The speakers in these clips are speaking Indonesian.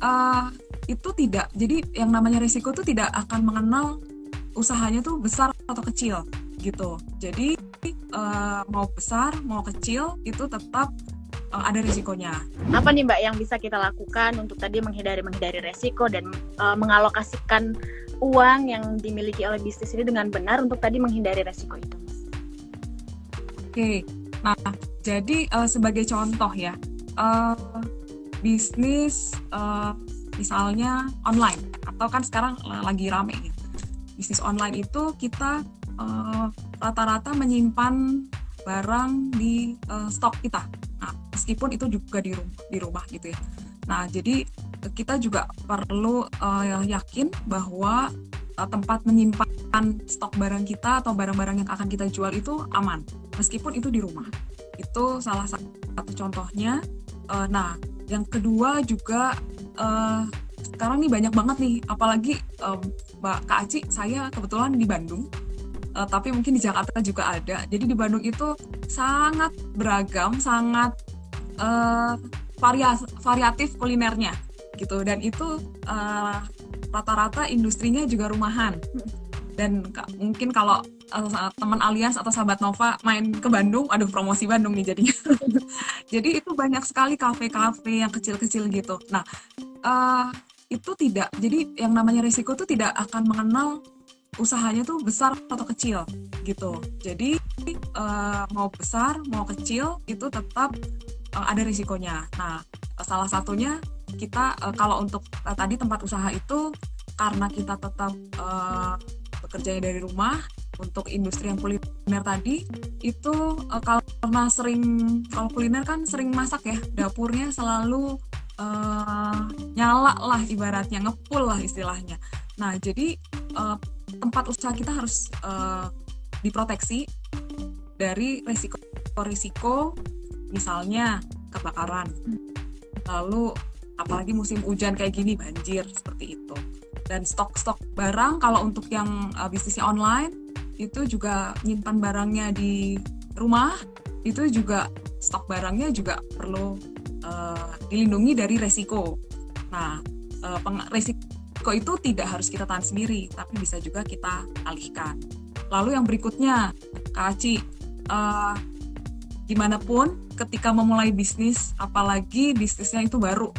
eh, itu tidak. Jadi yang namanya risiko itu tidak akan mengenal usahanya tuh besar atau kecil gitu. Jadi mau besar mau kecil itu tetap ada risikonya. Apa nih Mbak yang bisa kita lakukan untuk tadi menghindari resiko dan mengalokasikan uang yang dimiliki oleh bisnis ini dengan benar untuk tadi menghindari resiko itu? Oke, nah jadi sebagai contoh ya, bisnis misalnya online atau kan sekarang lagi rame ya. Bisnis online itu kita rata-rata menyimpan barang di stok kita. Nah, meskipun itu juga di rumah gitu ya. Nah, jadi kita juga perlu yakin bahwa tempat menyimpan stok barang kita atau barang-barang yang akan kita jual itu aman, meskipun itu di rumah. Itu salah satu contohnya. Nah, yang kedua juga sekarang nih banyak banget nih, apalagi Mbak Kak Aci, saya kebetulan di Bandung, tapi mungkin di Jakarta juga ada. Jadi di Bandung itu sangat beragam, sangat variatif kulinernya gitu, dan itu rata-rata industrinya juga rumahan. Dan mungkin kalau teman Alias atau sahabat Nova main ke Bandung, aduh promosi Bandung nih jadinya. Jadi itu banyak sekali kafe-kafe yang kecil-kecil gitu. Nah, itu tidak, jadi yang namanya risiko itu tidak akan mengenal usahanya tuh besar atau kecil gitu. Jadi mau besar mau kecil itu tetap ada risikonya. Nah, salah satunya kita kalau untuk tadi tempat usaha itu, karena kita tetap bekerja dari rumah. Untuk industri yang kuliner tadi itu karena kalau kuliner kan sering masak ya, dapurnya selalu nyala lah, ibaratnya ngepul lah istilahnya. Nah, jadi tempat usaha kita harus diproteksi dari risiko misalnya kebakaran, lalu apalagi musim hujan kayak gini, banjir, seperti itu. Dan stok barang, kalau untuk yang bisnisnya online itu juga nyimpan barangnya di rumah, itu juga stok barangnya juga perlu dilindungi dari resiko. Nah, resiko itu tidak harus kita tahan sendiri, tapi bisa juga kita alihkan. Lalu yang berikutnya, Kak Aci, gimana pun ketika memulai bisnis, apalagi bisnisnya itu baru.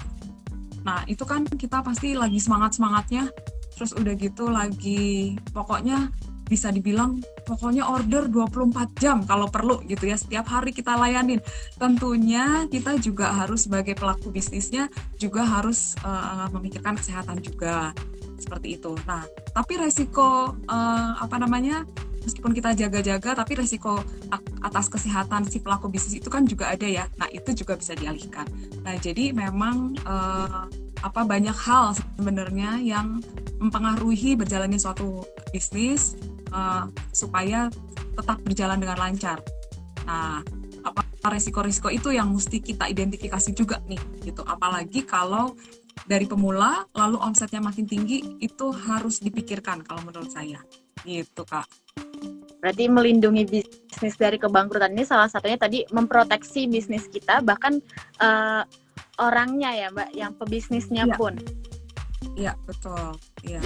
Nah, itu kan kita pasti lagi semangat-semangatnya, terus udah gitu lagi pokoknya bisa dibilang pokoknya order 24 jam kalau perlu gitu ya, setiap hari kita layanin. Tentunya kita juga harus sebagai pelaku bisnisnya juga harus memikirkan kesehatan juga, seperti itu. Nah, tapi resiko meskipun kita jaga-jaga, tapi resiko atas kesehatan si pelaku bisnis itu kan juga ada ya. Nah, itu juga bisa dialihkan. Nah, jadi memang banyak hal sebenarnya yang mempengaruhi berjalannya suatu bisnis supaya tetap berjalan dengan lancar. Nah, apa resiko-resiko itu yang mesti kita identifikasi juga nih, gitu. Apalagi kalau dari pemula lalu omsetnya makin tinggi, itu harus dipikirkan kalau menurut saya. Gitu, Kak. Berarti melindungi bisnis dari kebangkrutan ini salah satunya tadi memproteksi bisnis kita, bahkan orangnya ya Mbak, yang pebisnisnya pun. Iya, betul. Iya.